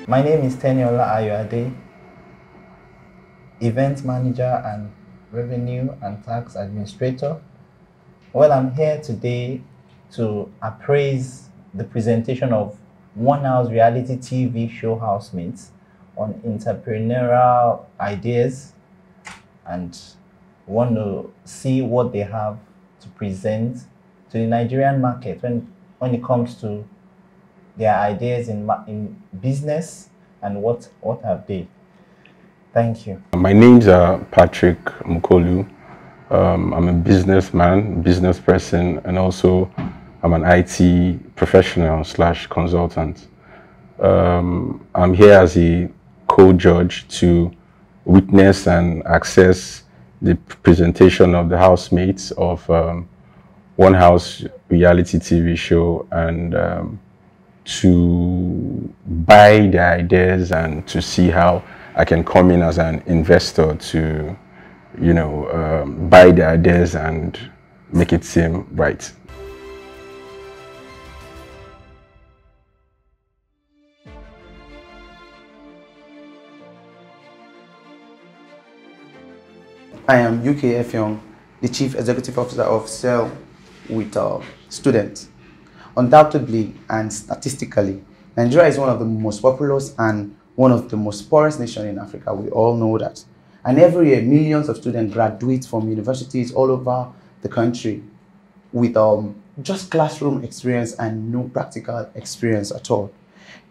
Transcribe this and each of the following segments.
My name is Teniola Ayoade, Event Manager and Revenue and Tax Administrator. Well, I'm here today to appraise the presentation of One House reality TV show Housemates on entrepreneurial ideas, and want to see what they have to present to the Nigerian market when it comes to their ideas in business and what have they. Thank you. My name's Patrick Mukolu. I'm a businessman, business person, and also I'm an IT professional / consultant. I'm here as a co-judge to witness and access the presentation of the housemates of One House reality TV show, and to buy the ideas and to see how I can come in as an investor to, buy the ideas and make it seem right. I am UK Effiong, the Chief Executive Officer of Cell with students. Undoubtedly and statistically, Nigeria is one of the most populous and one of the most poorest nations in Africa. We all know that. And every year, millions of students graduate from universities all over the country with just classroom experience and no practical experience at all.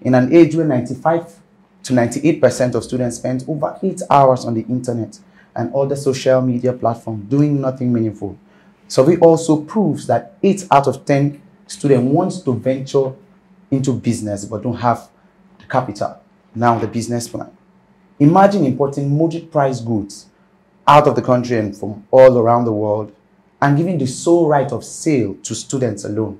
In an age where 95 to 98% of students spend over 8 hours on the internet and other social media platforms doing nothing meaningful. Survey also proves that 8 out of 10 students want to venture into business but don't have the capital, now the business plan. Imagine importing moderate price goods out of the country and from all around the world and giving the sole right of sale to students alone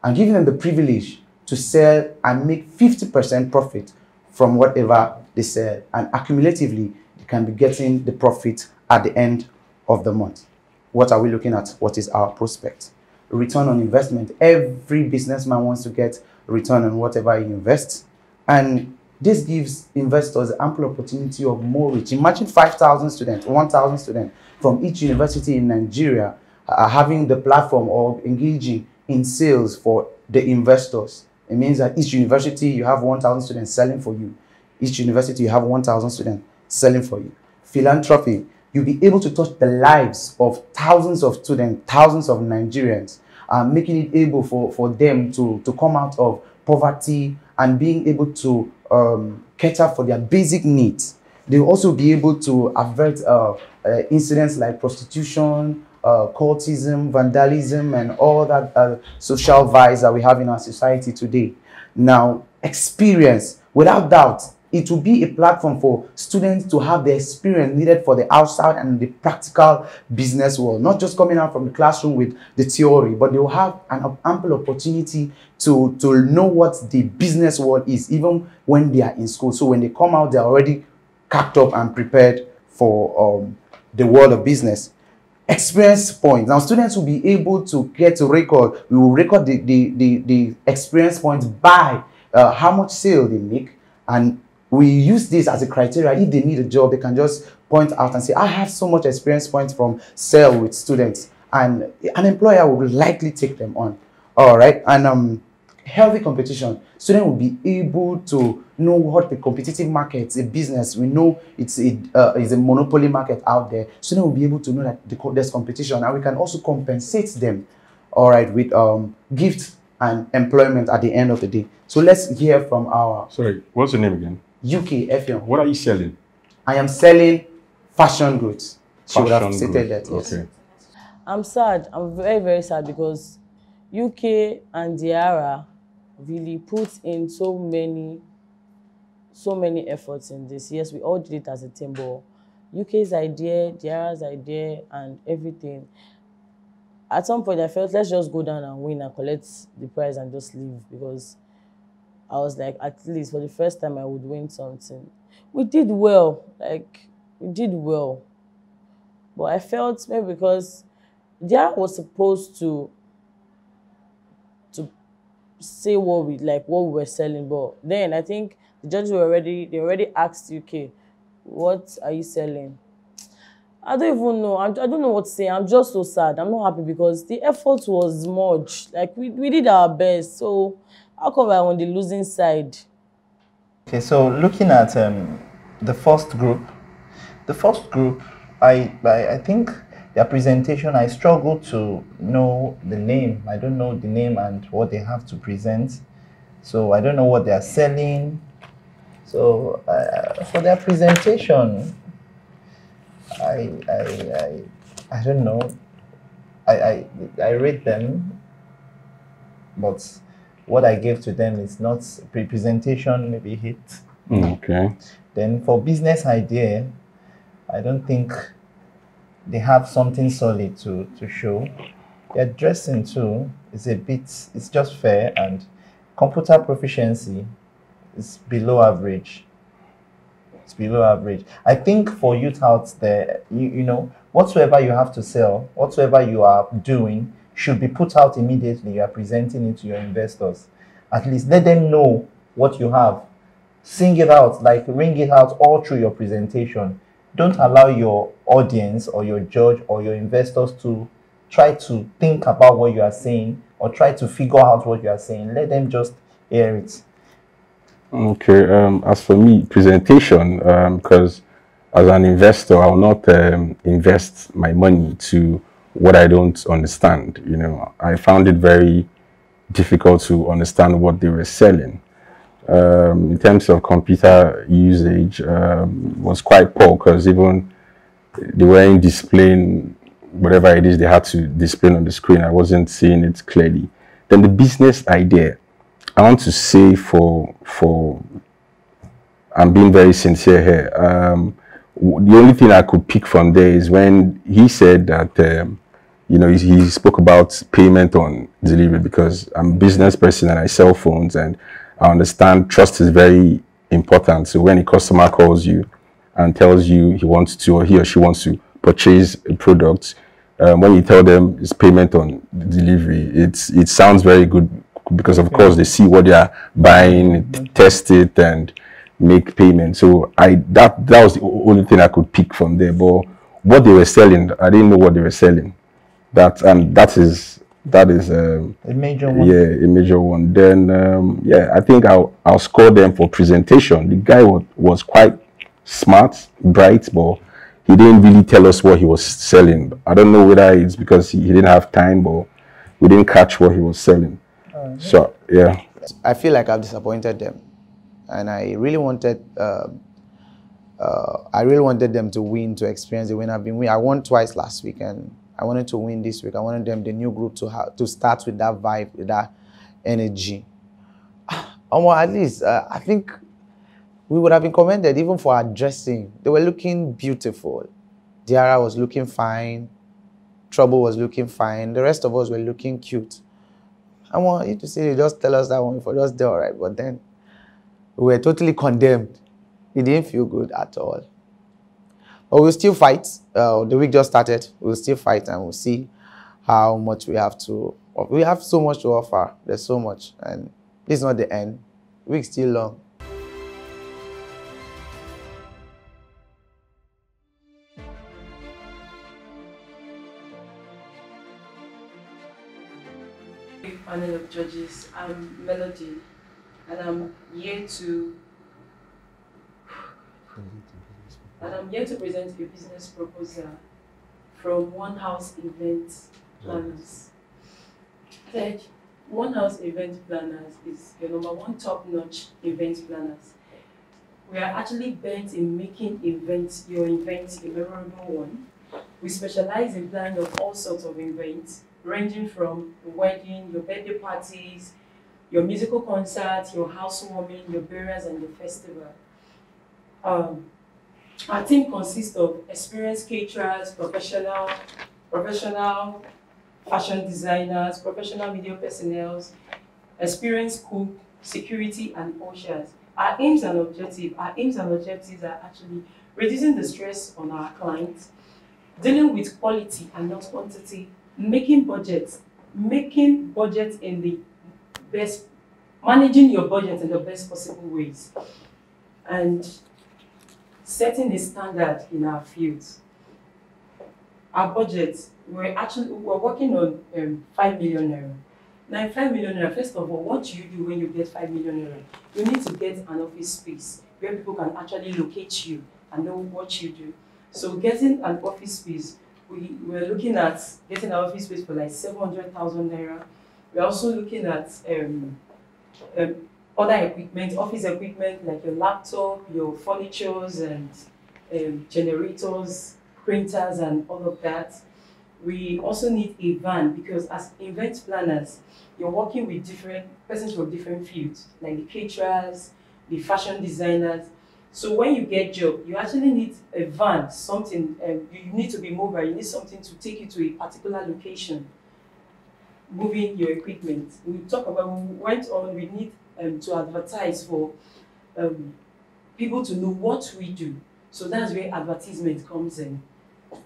and giving them the privilege to sell and make 50% profit from whatever they sell, and accumulatively they can be getting the profit at the end of the month. What are we looking at? What is our prospect? Return on investment. Every businessman wants to get a return on whatever he invests, and this gives investors ample opportunity of more reach. Imagine 5,000 students, 1,000 students from each university in Nigeria having the platform or engaging in sales for the investors. It means that each university you have 1,000 students selling for you. Each university you have 1,000 students selling for you. Philanthropy. You'll be able to touch the lives of thousands of students, thousands of Nigerians, making it able for them to come out of poverty and being able to cater for their basic needs. They'll also be able to avert incidents like prostitution, cultism, vandalism, and all that social vice that we have in our society today. Now, experience, without doubt, it will be a platform for students to have the experience needed for the outside and the practical business world, not just coming out from the classroom with the theory, but they will have an ample opportunity to know what the business world is, even when they are in school. So when they come out, they're already capped up and prepared for the world of business. Experience points. Now, students will be able to get a record. We will record the experience points by how much sale they make, and we use this as a criteria. If they need a job, they can just point out and say, I have so much experience points from sale with students, and an employer will likely take them on. All right. And healthy competition. Students will be able to know what the competitive market, a business, we know it's a monopoly market out there. Students will be able to know that there's competition, and we can also compensate them, all right, with gifts and employment at the end of the day. So let's hear from our... Sorry, what's your name again? UK Effiong. What are you selling? I am selling fashion goods. She would have stated that, yes. Okay. I'm sad. I'm very, very sad because UK and Diara really put in so many efforts in this. Yes, we all did it as a team, but UK's idea, Diara's idea, and everything. At some point, I felt, let's just go down and win and collect the prize and just leave, because I was like, at least for the first time, I would win something. We did well, but I felt maybe because Diara was supposed to say what we were selling, but then I think The judges they already asked you, okay, what are you selling? I don't even know. I don't know what to say. I'm just so sad. I'm not happy because the effort was much. Like we did our best. So how come I'm on the losing side? Okay, so looking at the first group, I think their presentation, I struggle to know the name. I don't know the name and what they have to present. So I don't know what they are selling. So for their presentation, I don't know. I rate them, but what I gave to them is not presentation, maybe hit. Okay. Then for business idea, I don't think they have something solid to show. Their dressing too is it's just fair, and computer proficiency is below average. It's below average. I think for youth out there, you know, whatsoever you have to sell, whatsoever you are doing, should be put out immediately. You are presenting it to your investors. At least let them know what you have. Sing it out, like ring it out all through your presentation. Don't allow your audience or your judge or your investors to try to think about what you are saying or try to figure out what you are saying. Let them just hear it. Okay. As for me, presentation, because as an investor, I will not invest my money to what I don't understand. You know, I found it very difficult to understand what they were selling. In terms of computer usage, was quite poor because even they weren't displaying whatever it is they had to display on the screen. I wasn't seeing it clearly. Then the business idea, I want to say I'm being very sincere here. The only thing I could pick from there is when he said that, you know, he spoke about payment on delivery, because I'm a business person and I sell phones, and I understand trust is very important. So when a customer calls you and tells you he wants to, or he or she wants to purchase a product, when you tell them it's payment on delivery, it sounds very good, because of course they see what they are buying, test it, and make payment. So that was the only thing I could pick from there. But what they were selling, I didn't know what they were selling. That is a major one. Yeah, a major one. Then yeah, I think I'll score them for presentation. The guy was quite smart, bright, but he didn't really tell us what he was selling. I don't know whether it's because he didn't have time, but we didn't catch what he was selling. So yeah, I feel like I've disappointed them, and I really wanted them to win, to experience the win. I won twice last week, and I wanted to win this week. I wanted them, the new group, to start with that vibe, with that energy. Well, at least I think we would have been commended even for our dressing. They were looking beautiful. Diara was looking fine. Trouble was looking fine. The rest of us were looking cute. I want you to say, they just tell us that one for just do all right, but then we were totally condemned. It didn't feel good at all. But we'll still fight. The week just started. We'll still fight, and we'll see how much we have to. We have so much to offer. There's so much, and this is not the end. The week's still long. Panel of judges. I'm Melody, and I'm here to present a business proposal from One House Event Planners. Like, One House Event Planners is your #1 top-notch event planners. We are actually bent in making your event a memorable one. We specialize in planning of all sorts of events, ranging from wedding, your birthday parties, your musical concerts, your housewarming, your burials, and your festival. Our team consists of experienced caterers, professional fashion designers, professional media personnel, experienced cook, security, and ushers. Our aims and objectives are actually reducing the stress on our clients, dealing with quality and not quantity, making budgets in the best, managing your budget in the best possible ways. and setting the standard in our fields. Our budget, we're working on 5 million naira. Now, in 5 million naira, first of all, what do you do when you get 5 million naira? You need to get an office space where people can actually locate you and know what you do. So getting an office space, we're looking at getting an office space for like 700,000 naira. We're also looking at other equipment, office equipment like your laptop, your furnitures and generators, printers and all of that. We also need a van because as event planners, you're working with different persons from different fields, like the caterers, the fashion designers. So when you get job, you actually need a van, something, you need to be mobile, you need something to take you to a particular location, moving your equipment. We went on, we need to advertise for people to know what we do. So that's where advertisement comes in.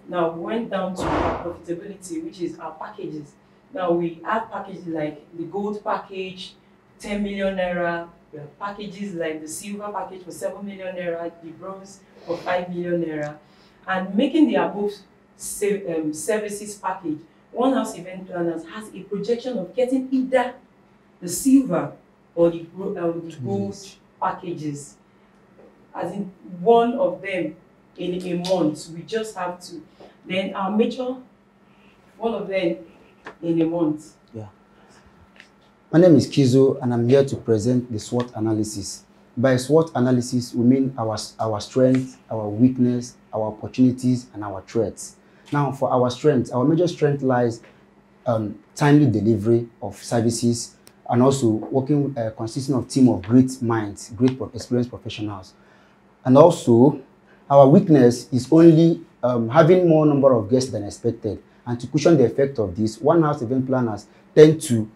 Now, we went down to our profitability, which is our packages. Now, we have packages like the gold package, 10 million naira. We have packages like the silver package for 7 million naira, the bronze for 5 million naira. And making the above services package, One House Event Planners has a projection of getting either the silver or the gold packages. As in one of them in a month, we just have to. Then our major, one of them in a month. Yeah. My name is Kizo, and I'm here to present the SWOT analysis. By SWOT analysis, we mean our strengths, our weakness, our opportunities, and our threats. Now, for our strengths, our major strength lies timely delivery of services, and also working consisting of team of great minds, great experienced professionals. And also, our weakness is only having more number of guests than expected. And to cushion the effect of this, One House Event Planners tend to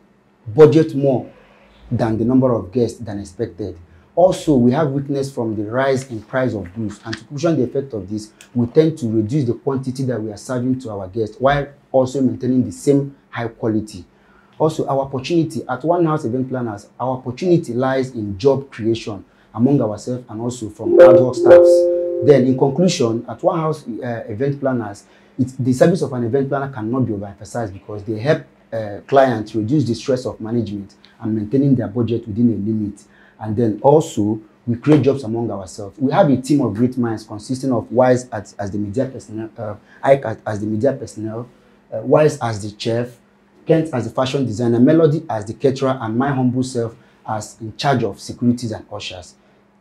budget more than the number of guests than expected. Also, we have weakness from the rise in price of goods, and to cushion the effect of this, we tend to reduce the quantity that we are serving to our guests while also maintaining the same high quality. Also, our opportunity at One House Event Planners, our opportunity lies in job creation among ourselves and also from adult staffs. Then, in conclusion, at One House Event Planners, the service of an event planner cannot be overemphasized because they help clients reduce the stress of management and maintaining their budget within a limit. And then also, we create jobs among ourselves. We have a team of great minds consisting of Wise as the media personnel, Ike as the media personnel, Wise as the chef, Kent as the fashion designer, Melody as the caterer, and my humble self as in charge of securities and ushers.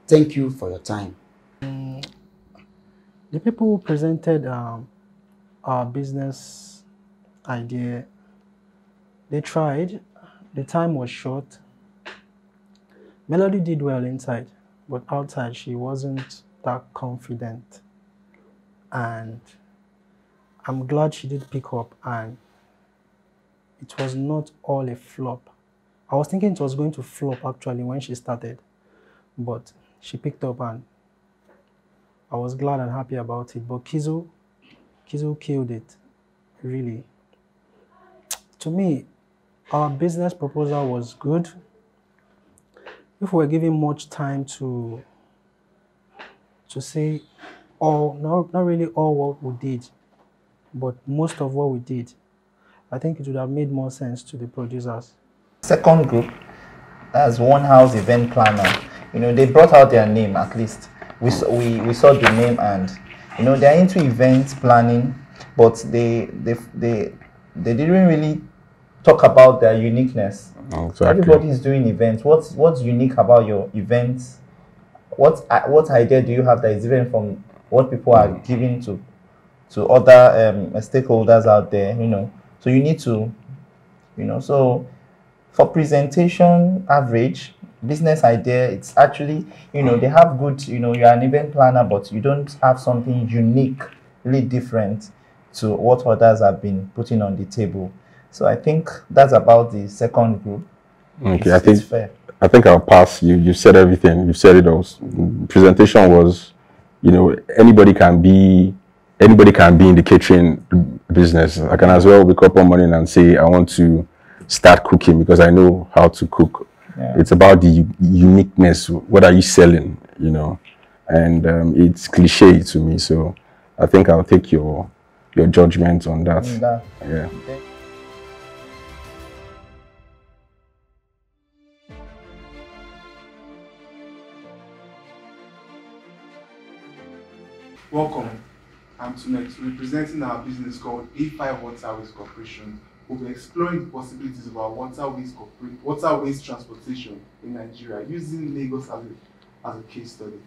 Thank you for your time. The people who presented our business idea, they tried. The time was short. Melody did well inside, but outside she wasn't that confident. And I'm glad she did pick up, and it was not all a flop. I was thinking it was going to flop actually when she started, but she picked up and I was glad and happy about it. But Kizo killed it, really. To me, our business proposal was good. If we were given much time to say all, not really all what we did, but most of what we did, I think it would have made more sense to the producers. Second group, as One House Event Planner, they brought out their name at least. We saw the name, and they're into event planning, but they didn't really talk about their uniqueness. Exactly. Everybody is doing events. What's unique about your events? What idea do you have that is different from what people are giving to other stakeholders out there? So you need to, so for presentation average business idea, it's actually they have good, you're an event planner, but you don't have something uniquely different to what others have been putting on the table. So I think that's about the second group. Okay, I think I'll pass. You said everything. You said it all. Presentation was, anybody can be in the catering business. I can as well wake up one morning and say I want to start cooking because I know how to cook. Yeah. It's about the uniqueness. What are you selling? and it's cliche to me. So I think I'll take your judgment on that. Yeah. Welcome. I'm Tunet, representing our business called A5 Waterways Corporation. We'll be exploring the possibilities of our waterways transportation in Nigeria using Lagos as a case study.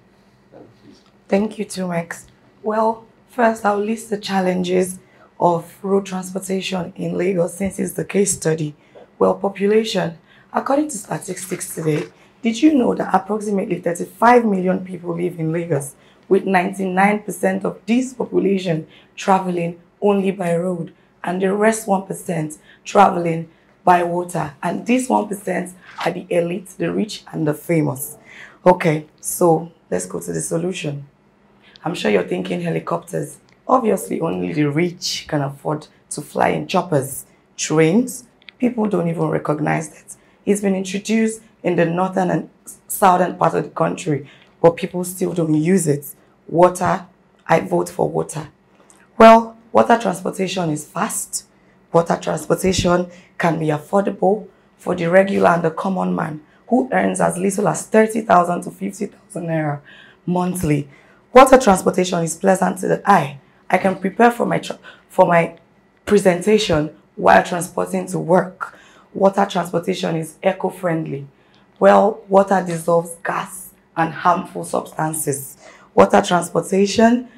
Thank you, Tumex. Well, first I'll list the challenges of road transportation in Lagos since it's the case study. Well, population. According to statistics today, did you know that approximately 35 million people live in Lagos, with 99% of this population traveling only by road, and the rest 1% traveling by water? And these 1% are the elite, the rich, and the famous. Okay, so let's go to the solution. I'm sure you're thinking helicopters. Obviously, only the rich can afford to fly in choppers. Trains, people don't even recognize that. It's been introduced in the northern and southern part of the country, but people still don't use it. Water, I vote for water. Well, water transportation is fast. Water transportation can be affordable for the regular and the common man who earns as little as 30,000 to 50,000 naira monthly. Water transportation is pleasant to the eye. I can prepare for my presentation while transporting to work. Water transportation is eco-friendly. Well, water dissolves gas and harmful substances. Water transportation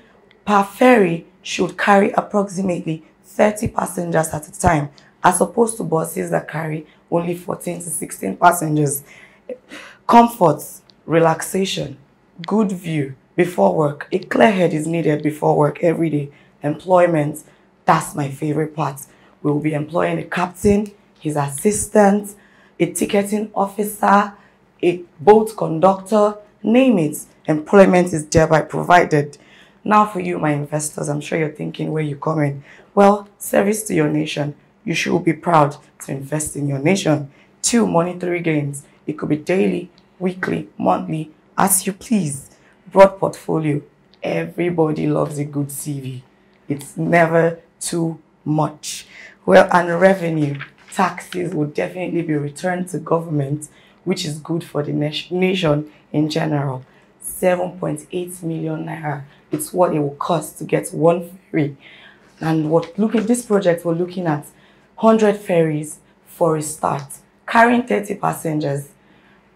per ferry should carry approximately 30 passengers at a time, as opposed to buses that carry only 14 to 16 passengers. Comforts, relaxation, good view before work. A clear head is needed before work every day. Employment, that's my favorite part. We will be employing a captain, his assistant, a ticketing officer, a boat conductor, name it. Employment is thereby provided. Now for you, my investors, I'm sure you're thinking where you're coming. Well, service to your nation. You should be proud to invest in your nation. 2, monetary gains. It could be daily, weekly, monthly, as you please. Broad portfolio. Everybody loves a good CV. It's never too much. Well, and revenue. Taxes will definitely be returned to government, which is good for the nation in general. 7.8 million naira. It's what it will cost to get one ferry. And this project, we're looking at 100 ferries for a start, carrying 30 passengers.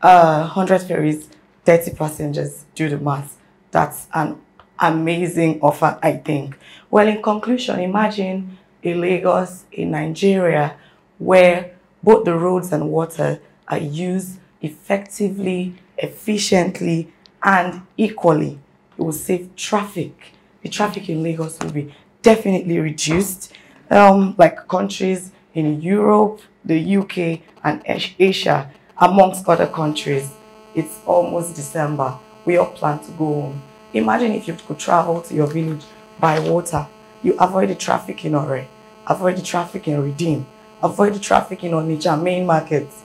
100 ferries, 30 passengers, do the math. That's an amazing offer, I think. Well, in conclusion, imagine a Lagos, in Nigeria, where both the roads and water are used effectively, efficiently, and equally. It will save traffic. The traffic in Lagos will be definitely reduced. Like countries in Europe, the UK, and Asia, amongst other countries. It's almost December. We all plan to go home. Imagine if you could travel to your village by water. You avoid the traffic in Ore, avoid the traffic in Redeem, avoid the traffic in Onitsha main markets.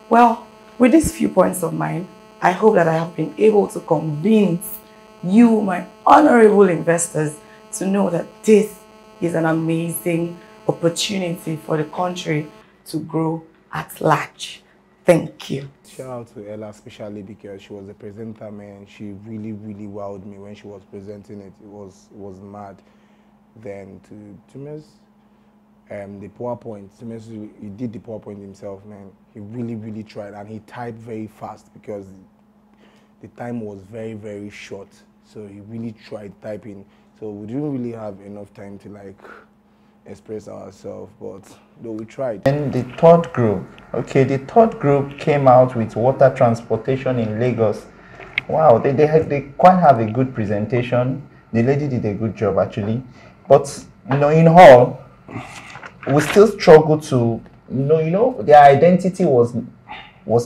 Well, with these few points of mine, I hope that I have been able to convince you, my honorable investors, to know that this is an amazing opportunity for the country to grow at large. Thank you. Shout out to Ella, especially because she was the presenter, man. She really, really wowed me when she was presenting it. It was mad. Then to Tumes, the PowerPoint. Tumes, he did the PowerPoint himself, man. He really, really tried, and he typed very fast because the time was very, very short. So he really tried typing. So we didn't really have enough time to like express ourselves, but though we tried. And the third group, the third group came out with water transportation in Lagos. Wow, they quite have a good presentation. The lady did a good job actually, but in all, we still struggle to their identity was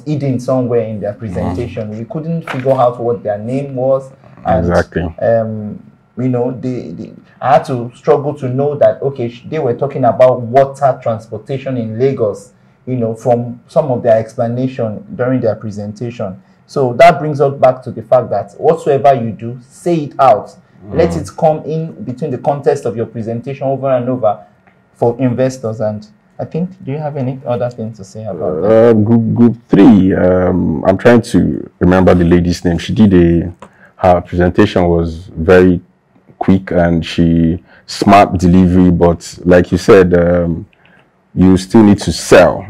hidden somewhere in their presentation. We couldn't figure out what their name was. And, exactly. I had to struggle to know that, they were talking about water transportation in Lagos, from some of their explanation during their presentation. So that brings us back to the fact that whatsoever you do, say it out. Let it come in between the context of your presentation over and over for investors. And I think, do you have any other thing to say about that? Group 3, I'm trying to remember the lady's name. She did her presentation was very quick and smart delivery, but like you said, you still need to sell.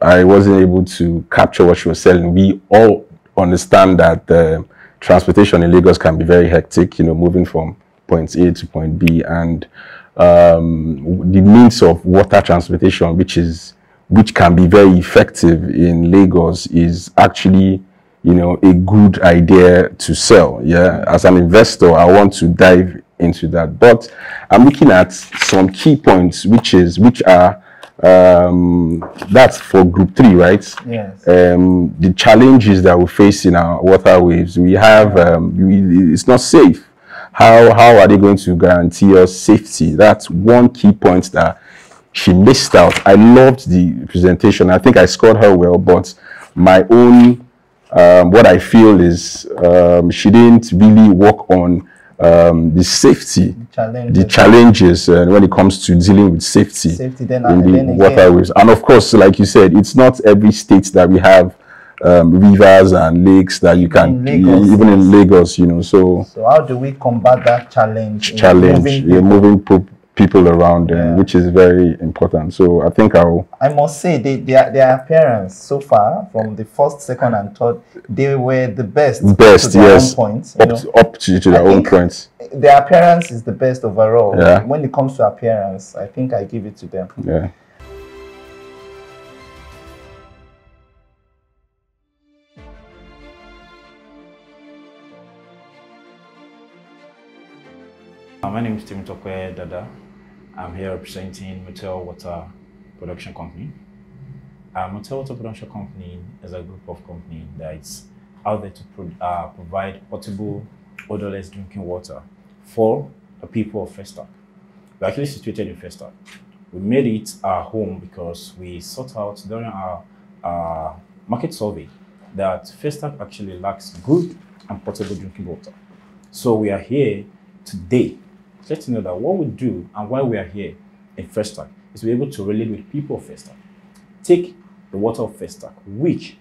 I wasn't able to capture what she was selling. We all understand that transportation in Lagos can be very hectic, moving from point A to point B, and the means of water transportation, which can be very effective in Lagos, is actually, a good idea to sell. Yeah, as an investor, I want to dive into that, but I'm looking at some key points, which are that's for group 3, right? Yes. The challenges that we face in our waterways, we have it's not safe. How are they going to guarantee us safety? That's one key point that she missed out. I loved the presentation. I think I scored her well, but my own what I feel is she didn't really work on the safety, the challenges when it comes to dealing with safety in the waterways. And of course, like you said, it's not every state that we have rivers and lakes that you can, even in Lagos, So how do we combat that challenge? Moving people around, which is very important. So I think I must say their appearance so far, from the first, second, and third, they were the best. Yes. Points, up to their own points. Their appearance is the best overall. Yeah. When it comes to appearance, I think I give it to them. Yeah. My name is Tim Tokwe Dada. I'm here representing Motel Water Production Company. Motel Water Production Company is a group of companies that's out there to provide potable, odorless drinking water for the people of Festac. We're actually situated in Festac. We made it our home because we sought out during our market survey that Festac actually lacks good and potable drinking water. So we are here today to let you know that what we do and why we are here in Festac is to be able to relate with people of Festac. Take the water of Festac, which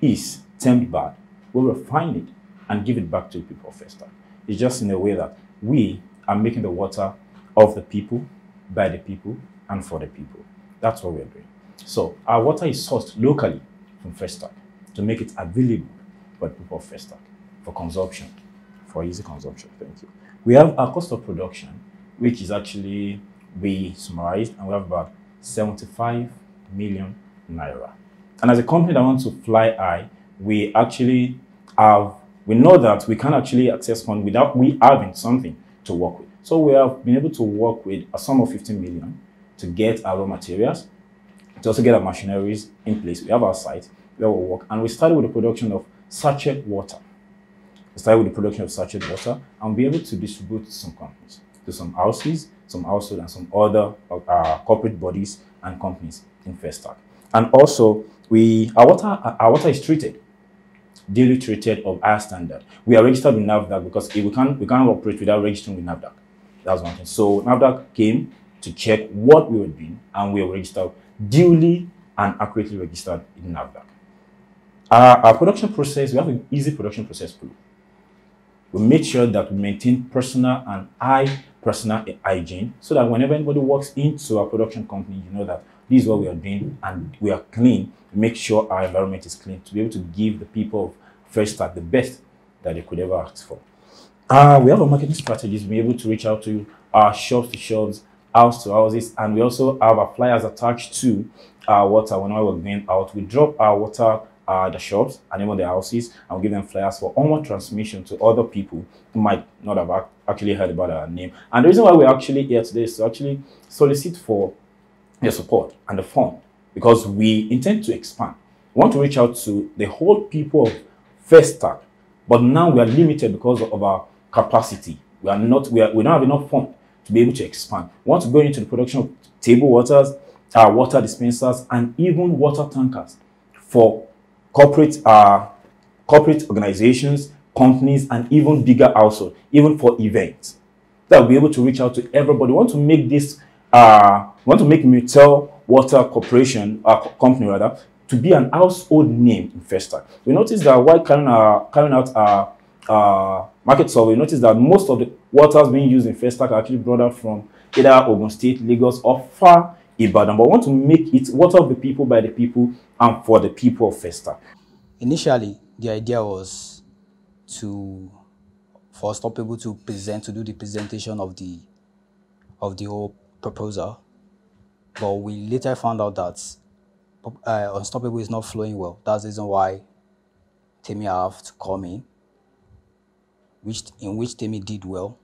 is termed bad, we will refine it and give it back to the people of Festac. It's just in a way that we are making the water of the people, by the people, and for the people. That's what we are doing. So our water is sourced locally from Festac to make it available for the people of Festac for consumption, for easy consumption. Thank you. We have our cost of production, which is actually, we summarized, and we have about 75 million naira. And as a company that wants to fly high, we actually we know that we can actually access funds without we having something to work with. So we have been able to work with a sum of 15 million to get our raw materials, to also get our machineries in place. We have our site where we work, and we started with the production of sachet water. We started with the production of sachet water, and we'll be able to distribute to some companies, to some houses, some households, and some other corporate bodies and companies in Festac. And also, our water is treated, daily treated of higher standard. We are registered with NAFDAC because if we can't operate without registering with NAFDAC. That's one thing. So NAFDAC came to check what we were doing, and we were registered duly and accurately registered in NAFDAC. Our production process, we have an easy production process flow. We make sure that we maintain personal and high personal hygiene so that whenever anybody walks into our production company, you know that this is what we are doing and we are clean. We make sure our environment is clean to be able to give the people of Festac the best that they could ever ask for. We have a marketing strategies to be able to reach out to our shops to shops, house to houses, and we also have our flyers attached to our water. Whenever we're going out, we drop our water the shops and even the houses, and we give them flyers for onward transmission to other people who might not have actually heard about our name. And the reason why we're actually here today is to actually solicit for your support and the fund, because we intend to expand. We want to reach out to the whole people of Festac, but now we are limited because of our capacity. We don't have enough fund to be able to expand. We want to go into the production of table waters, water dispensers, and even water tankers for corporate corporate organizations, companies, and even bigger also, even for events. That will be able to reach out to everybody. We want to make this, Mutual Water Corporation, company rather, to be an household name in Festac. We noticed that while carrying out our market survey, we noticed that most of the waters being used in Festac are actually brought out from either Ogun State, Lagos, or far Ibadan. But we want to make it water of the people, by the people, and for the people of Festac. Initially, the idea was for Unstoppable to do the presentation of the whole proposal, but we later found out that Unstoppable is not flowing well. That's the reason why Temi have to come in, in which Temi did well.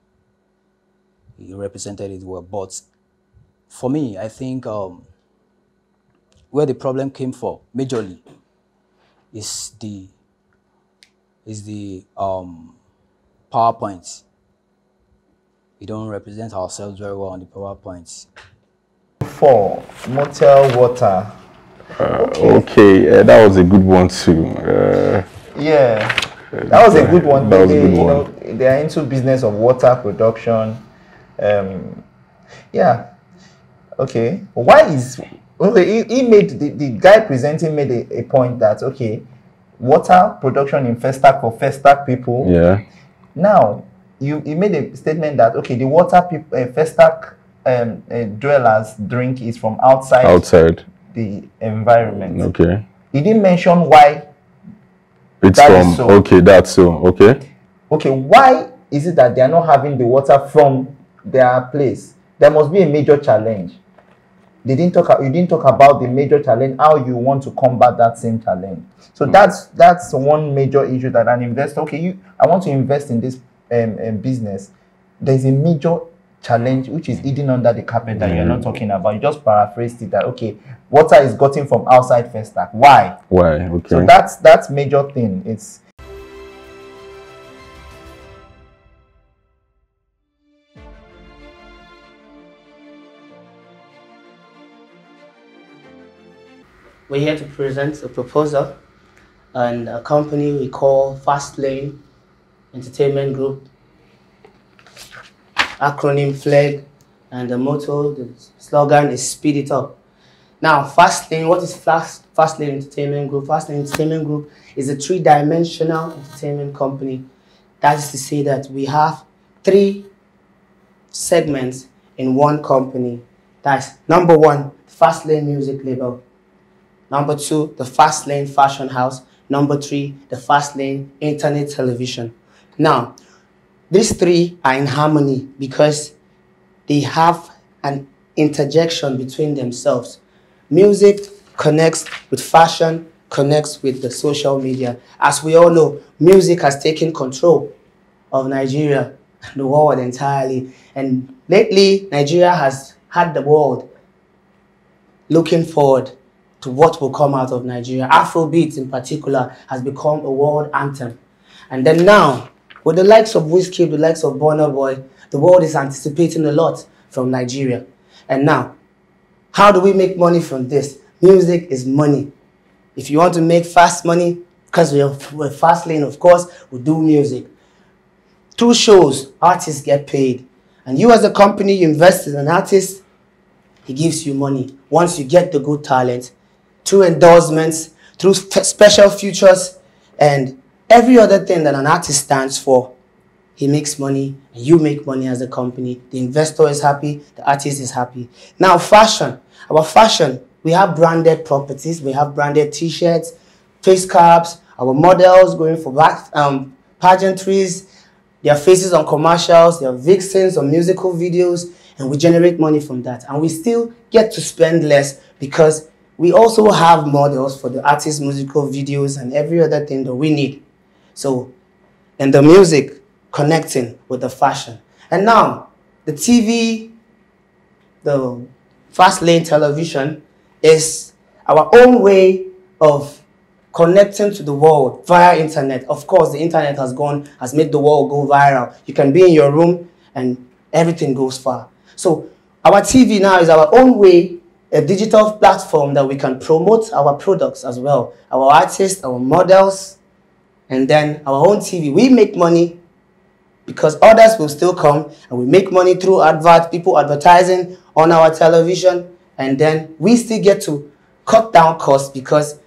He represented it well, but for me, I think where the problem came from majorly is the PowerPoint. We don't represent ourselves very well on the PowerPoints. For Motel Water. Okay, that was a good one too. Yeah, that was a good one. That was a good you one. know, they are into business of water production. Yeah. Okay. Why is he made the guy presenting made a point that okay, water production in Festac for Festac people. Yeah. Now you made a statement that okay, the water people Festac dwellers drink is from outside the environment. Okay. He didn't mention why. It's that from is so. Okay, that's so. Okay. Okay, why is it that they are not having the water from their place? There must be a major challenge. You didn't talk about the major challenge, how you want to combat that same challenge. So that's one major issue that an investor, okay, I want to invest in this business. There's a major challenge which is hidden under the carpet that you're not talking about. You just paraphrased it that okay, water is gotten from outside Festac. Why? Okay. So that's major thing. It's we're here to present a proposal and a company we call Fastlane Entertainment Group. Acronym FLEG, and the motto, the slogan is Speed It Up. Now, Fastlane, what is Fastlane Entertainment Group? Fastlane Entertainment Group is a three-dimensional entertainment company. That is to say that we have 3 segments in one company. That's number 1, Fastlane Music Label. Number 2, the Fastlane Fashion House. Number 3, the Fastlane Internet Television. Now, these 3 are in harmony because they have an interjection between themselves. Music connects with fashion, connects with the social media. As we all know, music has taken control of Nigeria and the world entirely. And lately, Nigeria has had the world looking forward to what will come out of Nigeria. Afrobeat in particular has become a world anthem. And then now, with the likes of Wizkid, the likes of Burna Boy, the world is anticipating a lot from Nigeria. And now, how do we make money from this? Music is money. If you want to make fast money, because we're fast lane, of course, we do music. Through shows, artists get paid. And you as a company, you invest in an artist, he gives you money. Once you get the good talent, through endorsements, through special features, and every other thing that an artist stands for, he makes money, and you make money as a company. The investor is happy, the artist is happy. Now, fashion. Our fashion, we have branded properties, we have branded t-shirts, face caps, our models going for pageantries, their faces on commercials, their vixens on musical videos, and we generate money from that. And we still get to spend less because we also have models for the artist's musical videos and every other thing that we need. So, and the music connecting with the fashion. And now, the TV, the Fastlane television is our own way of connecting to the world via internet. Of course, the internet has made the world go viral. You can be in your room and everything goes far. So our TV now is our own way, a digital platform that we can promote our products as well. Our artists, our models, and then our own TV. We make money because others will still come, and we make money through people advertising on our television, and then we still get to cut down costs because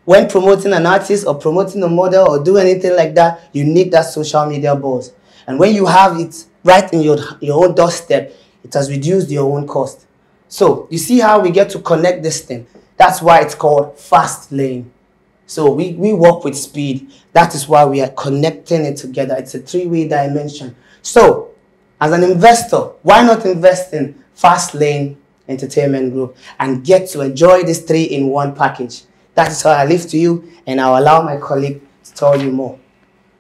when promoting an artist or promoting a model or do anything like that, you need that social media buzz. And when you have it right in your own doorstep, it has reduced your own cost. So you see how we get to connect this thing. That's why it's called fast lane. So we work with speed. That is why we are connecting it together. It's a three-way dimension. So as an investor, why not invest in Fast Lane Entertainment Group and get to enjoy this 3-in-1 package? That is how I leave to you, and I'll allow my colleague to tell you more.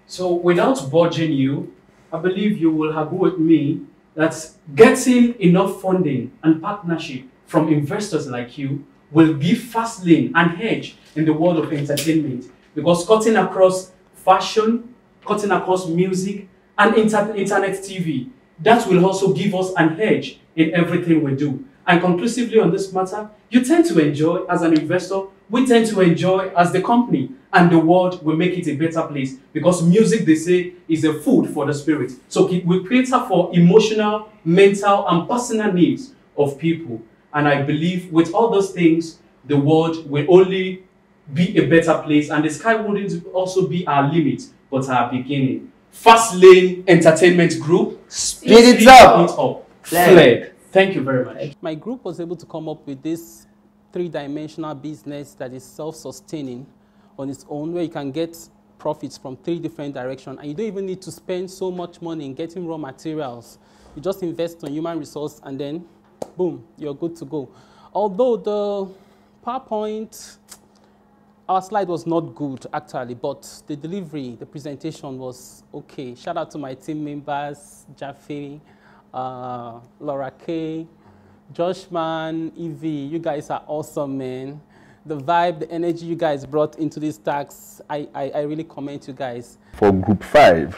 So without budging you, I believe you will agree with me that getting enough funding and partnership from investors like you will give Fast Lane an edge in the world of entertainment, because cutting across fashion, cutting across music and internet TV, that will also give us an edge in everything we do. And conclusively on this matter, you tend to enjoy as an investor, we tend to enjoy as the company, and the world will make it a better place, because music, they say, is a food for the spirit. So we cater for emotional, mental and personal needs of people. And I believe with all those things, the world will only be a better place, and the sky wouldn't also be our limit, but our beginning. Fast Lane Entertainment Group, speed it up. Flag. Thank you very much. My group was able to come up with this three-dimensional business that is self-sustaining on its own, where you can get profits from 3 different directions, and you don't even need to spend so much money in getting raw materials. You just invest on human resource, and then, boom, you're good to go. Although the PowerPoint, our slide was not good, actually, but the delivery, the presentation was okay. Shout out to my team members, Jaffe, Laura K, Joshman, Evie, you guys are awesome, man. The vibe, the energy you guys brought into this tax, I really commend you guys. For group 5,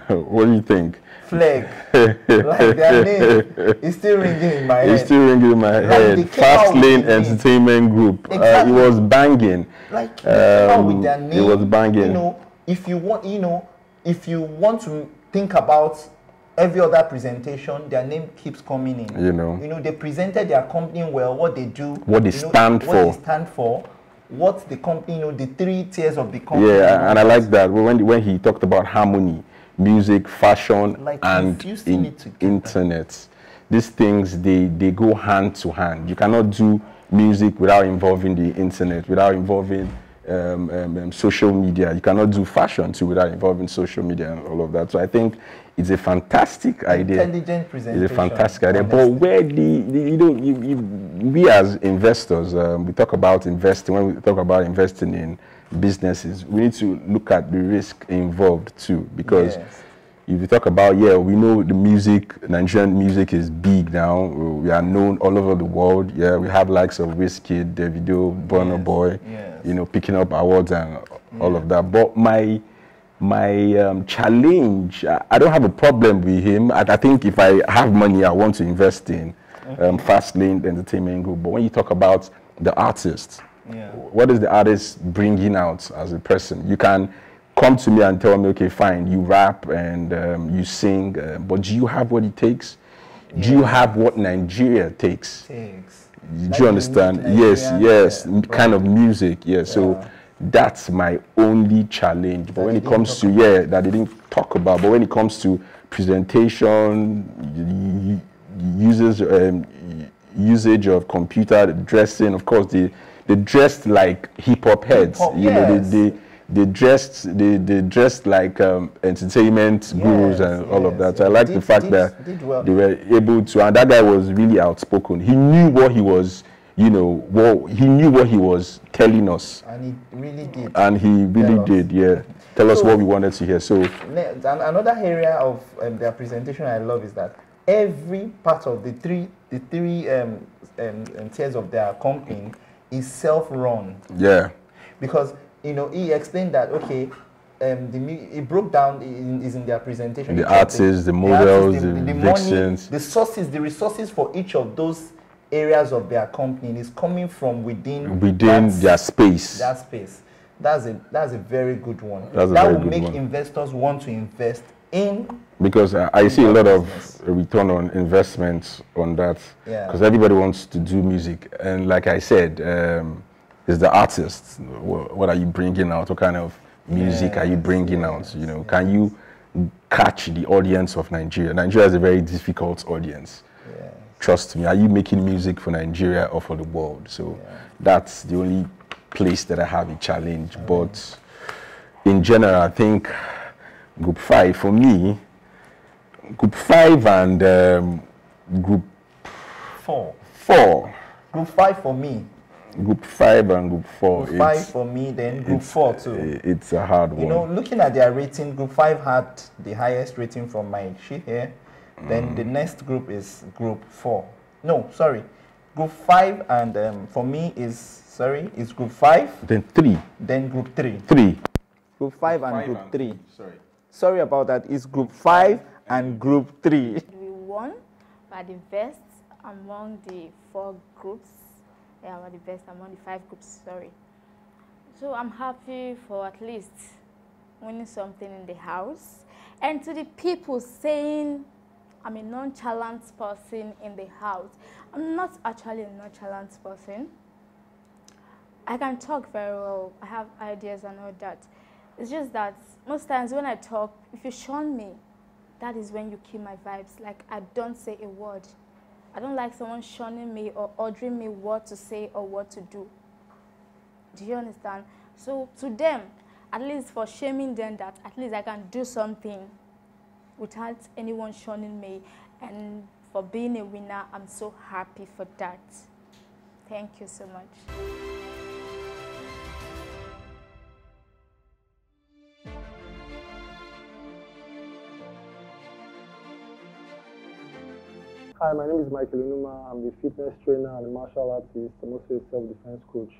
what do you think? Flag. Like their name is still ringing in my head. It's still ringing in my head. Fast Lane Entertainment Group. Exactly. It was banging. Like with their name, it was banging. You know, if you want to think about every other presentation, their name keeps coming in. You know, they presented their company well, what they do, what they stand for, what the company, the 3 tiers of the company. Yeah, and I like that when he talked about harmony, music, fashion, like and internet. These things, they go hand to hand. You cannot do music without involving the internet, without involving social media. You cannot do fashion too without involving social media and all of that. So I think it's a fantastic idea. Intelligent presentation. It's a fantastic idea. But where we as investors, we talk about investing. When we talk about investing in businesses, we need to look at the risk involved too, because if you talk about, we know the music, Nigerian music is big now. We are known all over the world. Yeah, we have likes of Wizkid, Davido, Burna Boy, picking up awards and all of that. But my challenge, I don't have a problem with him. I think if I have money, I want to invest in Fast Lane Entertainment Group. But when you talk about the artist, what is the artist bringing out as a person? You can come to me and tell me, okay, fine, you rap and you sing, but do you have what it takes? Do you have what Nigeria takes? Do you understand? Yes, kind of music, So that's my only challenge. But when it comes to, that they didn't talk about, but when it comes to presentation, usage of computer, dressing, of course, they dressed like hip-hop heads. They dressed like entertainment gurus and all of that. So I like the fact that they were able to, and that guy was really outspoken. He knew what he was, he knew what he was telling us. And he really did. And he really did, Tell us what we wanted to hear. So another area of their presentation I love is that every part of the three tiers of their company is self-run. Yeah. Because he explained that it broke down is in their presentation. The artists, the models, the vixens, the resources for each of those areas of their company is coming from within their space. That space. That's a very good one. That's a That very will good make one. investors want to invest in. Because I see a lot business. of return on investments on that. Yeah. Because everybody wants to do music, and like I said, it's the artist. What are you bringing out? What kind of music are you bringing out? You know, can you catch the audience of Nigeria? Nigeria is a very difficult audience. Trust me. Are you making music for Nigeria or for the world? So that's the only place that I have a challenge. But in general, I think Group 5 for me. Group 5 and Group 4. Group 5 for me. Group 5 and Group 4. Group 5 for me, then Group 4 too. It's a hard one. You know, looking at their rating, Group 5 had the highest rating from my sheet here. Then the next group is Group 4. No, sorry. Group 5 and for me is Group 5. Then 3. Then Group 3. 3. Group 5 and Group 3. Sorry about that. It's Group 5 and Group 3. We won by the best among the 4 groups. Yeah, we're the best among the 5 groups, sorry. So I'm happy for at least winning something in the house. And to the people saying I'm a nonchalant person in the house, I'm not actually a nonchalant person. I can talk very well. I have ideas and all that. It's just that most times when I talk, if you shun me, that is when you kill my vibes. Like, I don't say a word. I don't like someone shunning me or ordering me what to say or what to do. Do you understand? So to them, at least for shaming them, that at least I can do something without anyone shunning me. And for being a winner, I'm so happy for that. Thank you so much. Hi, my name is Michael Unuma. I'm the fitness trainer and a martial artist. I'm also a self-defense coach.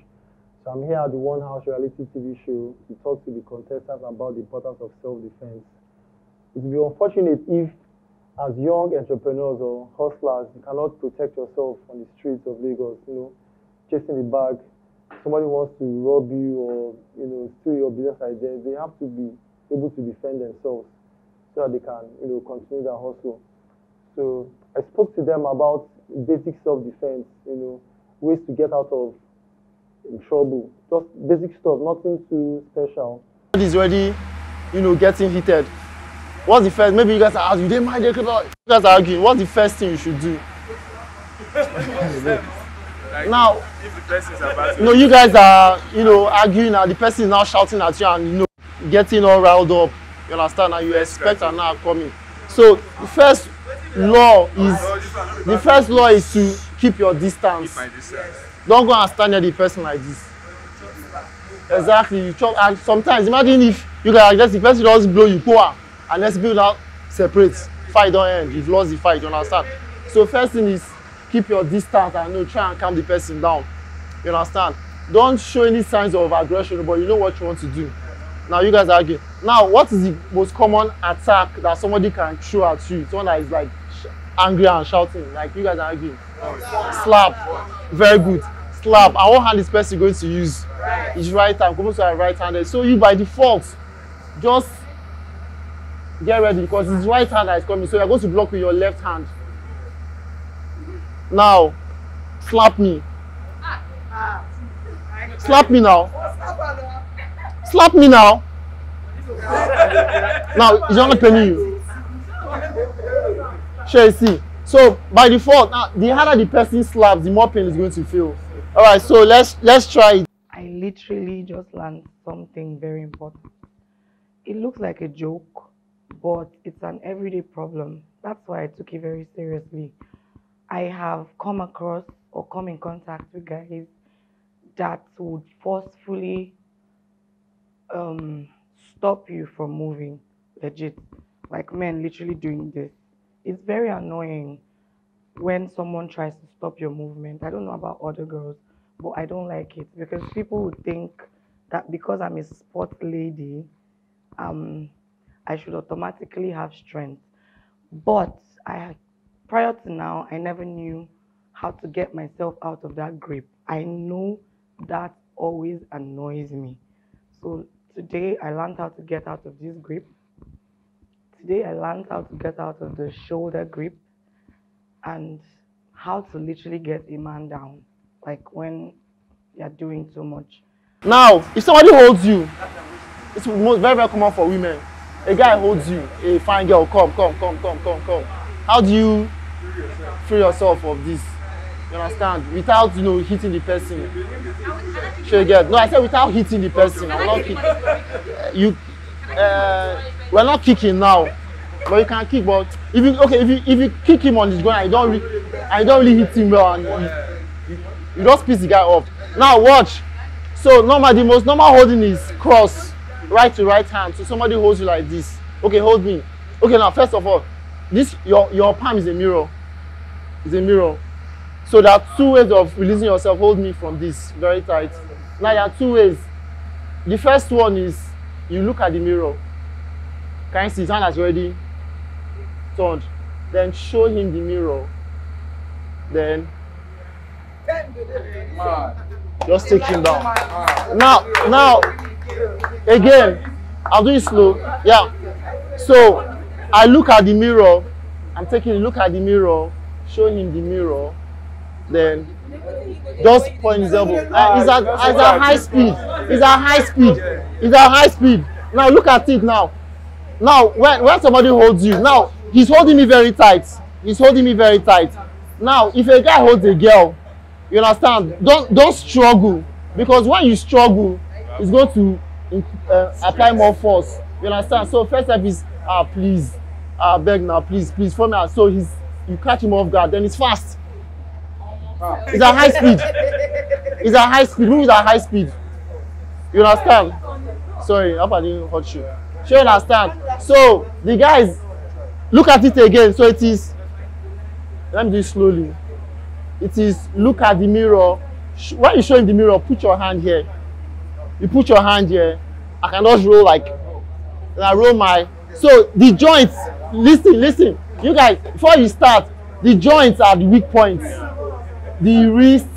So I'm here at the One House reality TV show to talk to the contestants about the importance of self-defense. It would be unfortunate if, as young entrepreneurs or hustlers, you cannot protect yourself on the streets of Lagos, chasing the bag. Somebody wants to rob you or, steal your business idea. They have to be able to defend themselves so that they can, continue their hustle. So I spoke to them about basic self-defense, ways to get out of trouble. Just basic stuff, nothing too special. Is already, getting heated. What's the first? Maybe you guys are arguing. You guys are arguing. What's the first thing you should do? Now, if the person is about to... you guys are, arguing, and the person is now shouting at you and getting all riled up. You understand? And you expect an hour coming. So the first law is to keep your distance. Don't go and stand near the person like this. Exactly. You talk, and sometimes imagine if you guys just the person just blow you, go and let's build out separate. Fight don't end. You've lost the fight. You understand? So first thing is keep your distance and try and calm the person down. You understand? Don't show any signs of aggression, but you know what you want to do. Now you guys argue. Now, what is the most common attack that somebody can throw at you? Someone that is like angry and shouting, like you guys are arguing. Slap. Very good. Slap. And what hand is person going to use? His right hand. Come to right-handed. So you by default, just get ready because his right hand that is coming. So you're going to block with your left hand. Now, slap me. Slap me now. Slap me now. Now, he's not paying you. Sure, you see. So, by default, now, the harder the person slaps, the more pain is going to feel. All right, so let's try it. I literally just learned something very important. It looks like a joke, but it's an everyday problem. That's why I took it very seriously. I have come across or come in contact with guys that would forcefully stop you from moving, legit. Like men literally doing this. It's very annoying when someone tries to stop your movement. I don't know about other girls, but I don't like it because people would think that because I'm a sports lady, I should automatically have strength. But prior to now, I never knew how to get myself out of that grip. I know that always annoys me. So today I learned how to get out of this grip. Today I learned how to get out of the shoulder grip and how to literally get a man down, like when you're doing too much. Now, if somebody holds you, it's very, very common for women. A guy holds you, a fine girl, come. How do you free yourself of this? You understand? Without, you know, hitting the person. Sure you get? No, I said without hitting the person. I'm not kicking. We're not kicking now, but you can kick. But if you kick him on his ground, I don't really hit him well, and you just piss the guy off. Now watch. So normally the most normal holding is cross, right to right hand. So somebody holds you like this. Okay, hold me. Okay, now first of all, this your palm is a mirror. It's a mirror. So there are two ways of releasing yourself. Hold me from this very tight. Now there are two ways. The first one is you look at the mirror. Can you see his hand has already turned? Then show him the mirror. Then just take him down. Now, again, I'll do it slow. Yeah. So I look at the mirror. I'm taking a look at the mirror, show him the mirror. Then just point his elbow. It's at high speed. It's at high speed. It's at high speed. Now look at it now. Now when somebody holds you, now he's holding me very tight. He's holding me very tight. Now if a guy holds a girl, you understand? Don't struggle, because when you struggle, it's going to apply more force. You understand? So first step is please, beg now, please for me. So you catch him off guard. Then it's fast. It's at high speed. It's at high speed. Move at high speed. You understand? Sorry, I hope I didn't hurt you. Sure, you understand? So the guys, look at it again. So it is. Let me do it slowly. It is look at the mirror. When you show in the mirror, put your hand here. You put your hand here. I can just roll like. And I roll my. So the joints. Listen. You guys, before you start, the joints are the weak points. The wrists,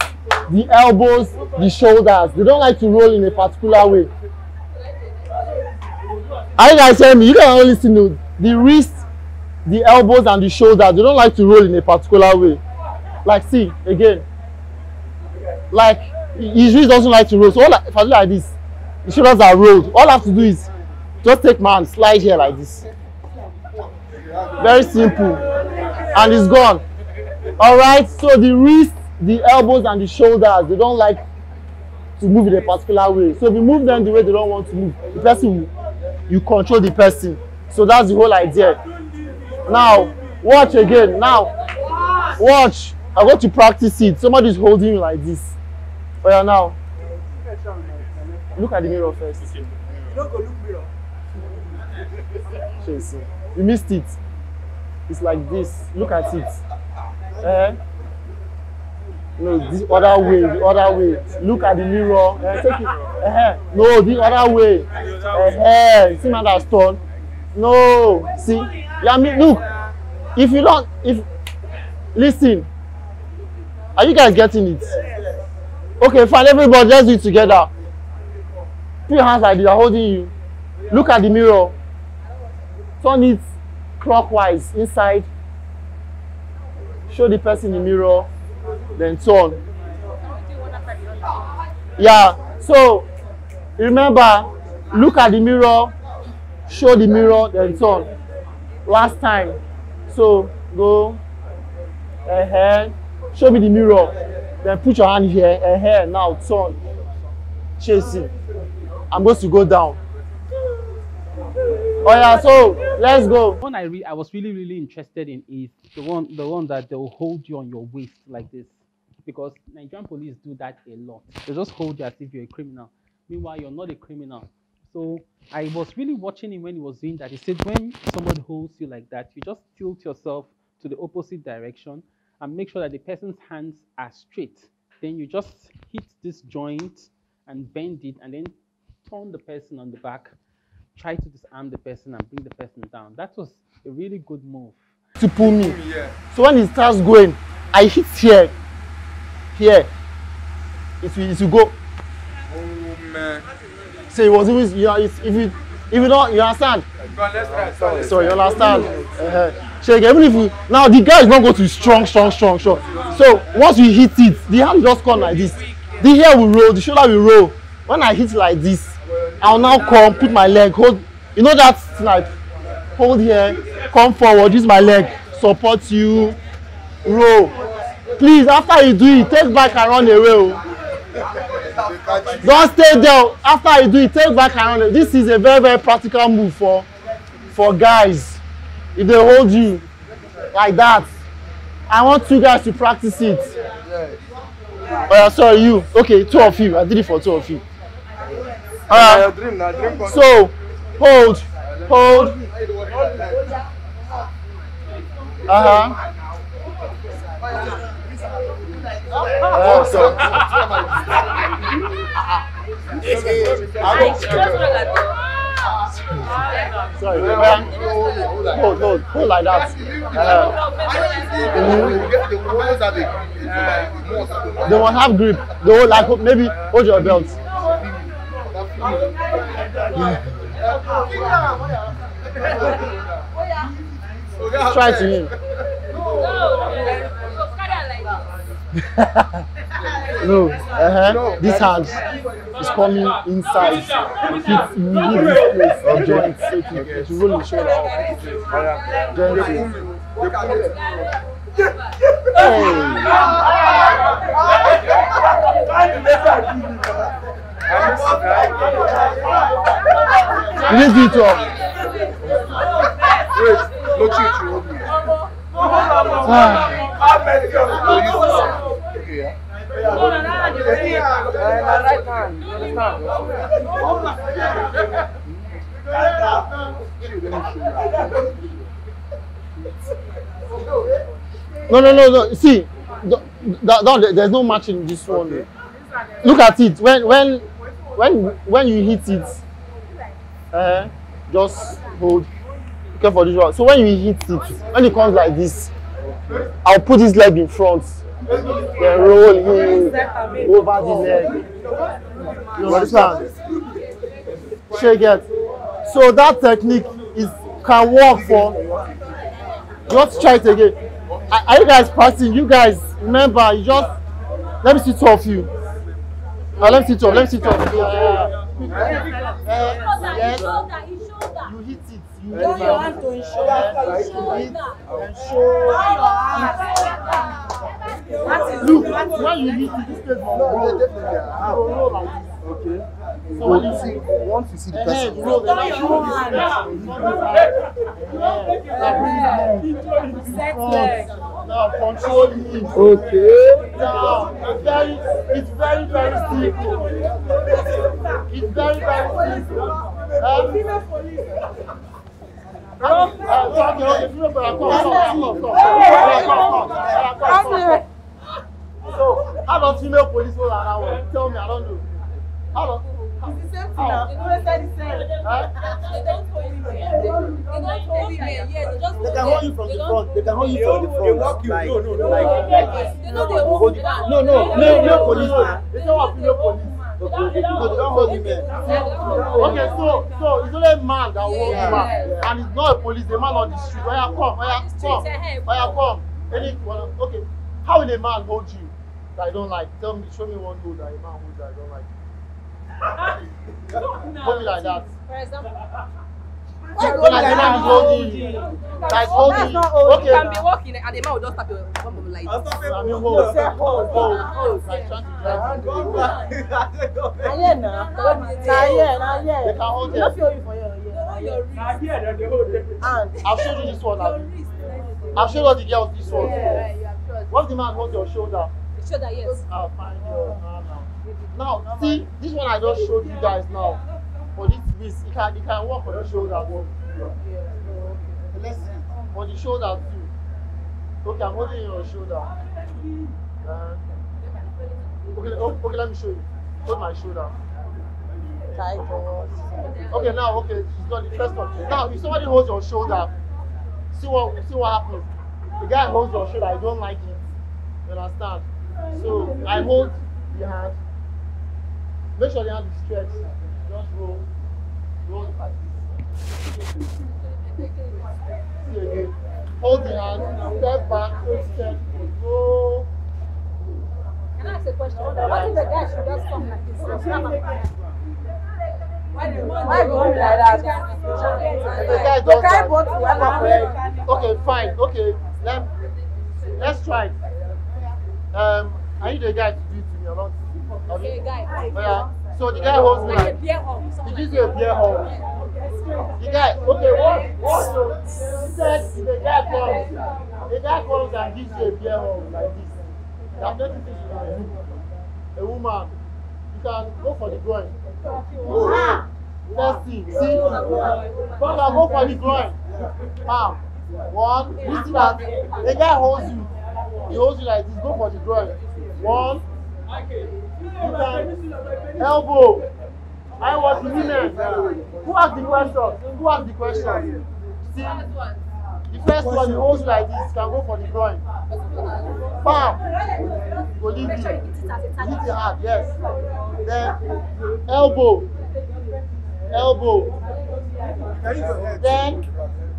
the elbows, the shoulders. They don't like to roll in a particular way. Are you guys hearing me? You can only listen to the wrists, the elbows, and the shoulders. They don't like to roll in a particular way. Like, see, again. Like, his wrist doesn't like to roll. So if I do like this, the shoulders are rolled. All I have to do is just take my hand, slide here like this. Very simple. And it's gone. Alright, so the wrist, the elbows, and the shoulders, they don't like to move in a particular way. So if you move them the way they don't want to move, the person, you control the person. So that's the whole idea. Now, watch again. Now, watch. I'm going to practice it. Somebody's holding you like this. Oh yeah, now. Look at the mirror first. You don't go look mirror. You missed it. It's like this. Look at it. No, this other way, the other way. Look at the mirror. Take it. No, the other way. See my that's turn. No, see. Yeah, look. If you don't, listen. Are you guys getting it? Okay, fine. Everybody, let's do it together. Put your hands like this. I'm holding you. Look at the mirror. Turn it clockwise inside. Show the person in the mirror. Then turn. Yeah. So remember, look at the mirror. Show the mirror. Then turn. Last time. So go ahead. Show me the mirror. Then put your hand here. Now turn. Chase it. I'm going to go down. Oh yeah, so let's go. One I was really interested in is the one that they'll hold you on your waist like this, because Nigerian police do that a lot. They just hold you as if you're a criminal. Meanwhile, you're not a criminal. So I was really watching him when he was doing that. He said when someone holds you like that, you just tilt yourself to the opposite direction and make sure that the person's hands are straight. Then you just hit this joint and bend it and then turn the person on the back. Try to disarm the person and bring the person down. That was a really good move. To pull me. So when it starts going, I hit here. Here. It will go. Oh man. So it was even, if you don't, you understand? Sorry, you understand? Shake, even if you, now the guy is not going to be strong. So once you hit it, the hand just come like this. The hair will roll, the shoulder will roll. When I hit like this, I'll now come, put my leg, hold, you know that like, hold here, come forward, use my leg, support you, roll. Please, after you do it, take back and run away. Don't stay there. After you do it, take back and run away. This is a very, very practical move for guys. If they hold you like that, I want two guys to practice it. Oh yeah, sorry, you. Okay, two of you. I did it for two of you. So, hold. Sorry, hold like that. They won't have grip. They will like maybe hold your belt. Try to him. No, this hand is coming inside. It will hit this place of joint, so it will roll the shoulder up. Gently. You need to do it up. Wait, no change, you hold me. No. See, there's no match in this one. Okay. Look at it. When you hit it, just hold. Okay for this one. So when you hit it, when it comes like this, I'll put this leg in front. Then roll him over the leg. You understand? Shake it. So that technique can work for. Just try it again. Are you guys practicing? You guys remember? You just let me see two of you. Let me see two. Yes. You hit it. You hit your hand to his shoulder. Look, when you hit it, this place will roll like this. Okay. So when you see, once you see the person, roll your hand. Now control him. Okay. Now it's very simple. It's very simple. So, how does female police hold around one? Tell me, I don't know. How does? It's the same thing now. They don't say the same. They don't hold women. They can hold you from the front. They can hold you from the front. They lock you. No. Male police. They don't have female police. Okay, they don't hold women. Okay, so it's only a man that holds woman, and it's not a police. The man on the street. Come. Okay, how will a man hold you that I don't like? Show me one hold that a man holds that I don't like. Hold me like that. For example. When I say man holding you, like holding you. Okay. You can be walking and the man will just tap your bum like this. I mean hold. Like trying to drive. They can hold it. I've showed you this one. I've showed all the girls this one. What the man holds your shoulder? The shoulder, yes. I'll find you. Now, see, this one I just showed you guys now. For this, it can work on the shoulder. Let's see. On the shoulder too. Okay, I'm holding your shoulder. Okay, let me show you. Hold my shoulder. Okay, now, it's not the first one. Now, if somebody holds your shoulder, see what happens. The guy holds your shoulder, I don't like it. You understand? So, I hold the hand. Make sure the hand is stretched. Just roll. Roll like this. See again. Hold the hand. Step back. Step. Go. Can I ask a question? What if the guy should just come like this? Why go like that? The guy does that. Okay, fine. Okay, let's try it. I need the guy to do it to me or not. Okay, guy. Yeah. So the guy holds me like. He gives you a beer hug. The guy. Okay. What? He said the guy comes and gives you a beer hug like this. There's nothing you can do. A woman, you can go for the groin. Let's see. You can go for the groin. Bam. One. You see that the guy holds you. He holds you like this. Go for the groin. One. You can elbow. I was the women. Who asked the question? See, the first one he holds you like this. You can go for the groin. Bam. Go leave you. Hit it hard. Yes. Then elbow. Then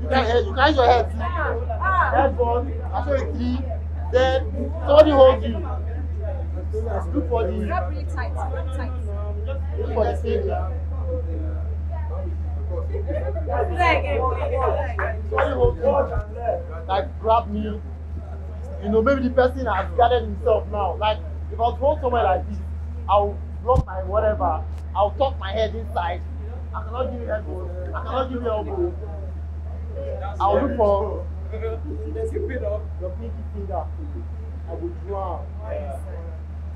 you can use your head. Head one. I show you 3. Then somebody holds you. Look for the. Look for the safety. Somebody holds you. Like grab me. You know, maybe the person has gathered himself now. Like if I was hold somewhere like this, I'll block my whatever. I'll tuck my head inside. I cannot give you elbow. I cannot give you elbow. I'll look for your pinky finger. I will draw.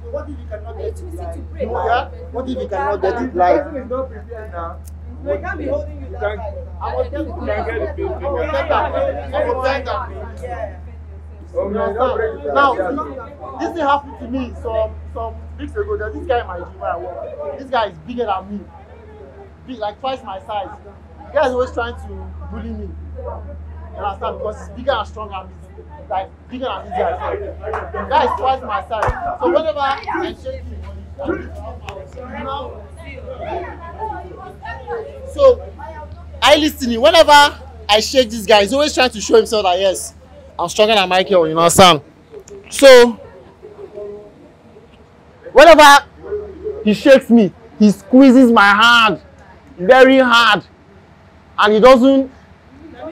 So what if you cannot get it live? What if you cannot get it live? The person is not prepared now. They can't be holding you that tight. I will get the Now, this thing happened to me some weeks ago. There's this guy in my gym where I work. This guy is bigger than me. Big, like twice my size. The guy is always trying to bully me. You understand? Because he's bigger and stronger and he's like bigger than this guy. The guy is twice my size. So whenever I shake him, so I listening. Whenever I shake this guy, he's always trying to show himself that yes, I'm stronger than Michael, you understand? So whenever he shakes me, he squeezes my hand very hard and he doesn't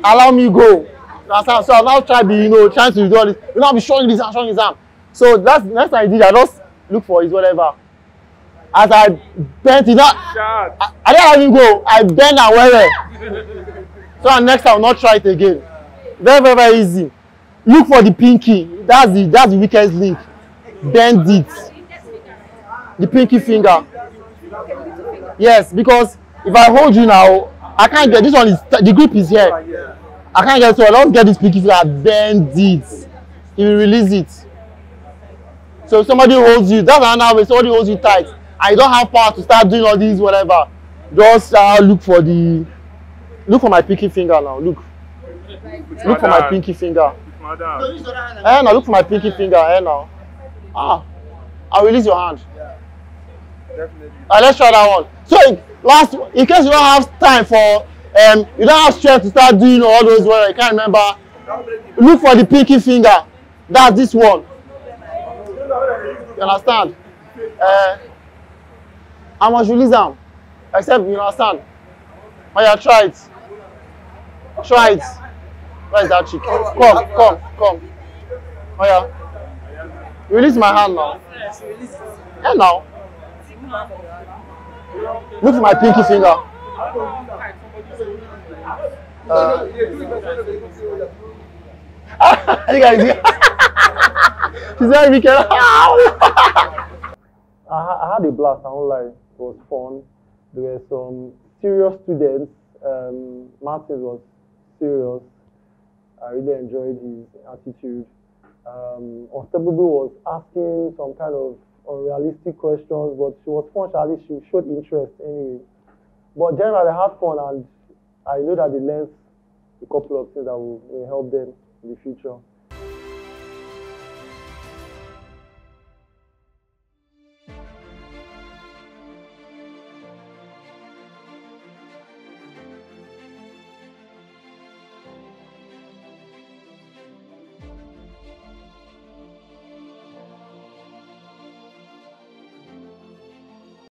allow me go. You understand? So I'll now try trying to do all this. I'll be showing his arm. So that's next time I did, I just look for his whatever. As I bent it up, I didn't have him go. I bend and well. So next time I'll not try it again. Very, very, very easy. Look for the pinky. That's the weakest link. Bend it. The pinky finger. Yes, because if I hold you now, I can't get this one. The grip is here. I can't get, so I don't get this pinky finger. Bend it. You will release it. So if somebody holds you, that's another way. Somebody holds you tight, and you don't have power to start doing all these whatever. Just look for my pinky finger now. Look for my pinky finger. Now look for my pinky finger. Now. I'll release your hand. Let's try that one. So in case you don't have time for you don't have strength to start doing all those whatever, you can't remember. Look for the pinky finger. That's this one. You understand? I must release them. Except you understand. Oh yeah, try it. Try it. Where is that chick? Come. Oh yeah. Release my hand now. Yeah, now. Look for my pinky finger. You guys see? She's very wicked. I had a blast, I won't lie. It was fun. There were some serious students. Martin was serious. I really enjoyed his attitude. Unstoppable was asking some kind of unrealistic questions, but she was fun. At least she showed interest anyway. But generally, I had fun, and I know that they learned a couple of things that will help them in the future.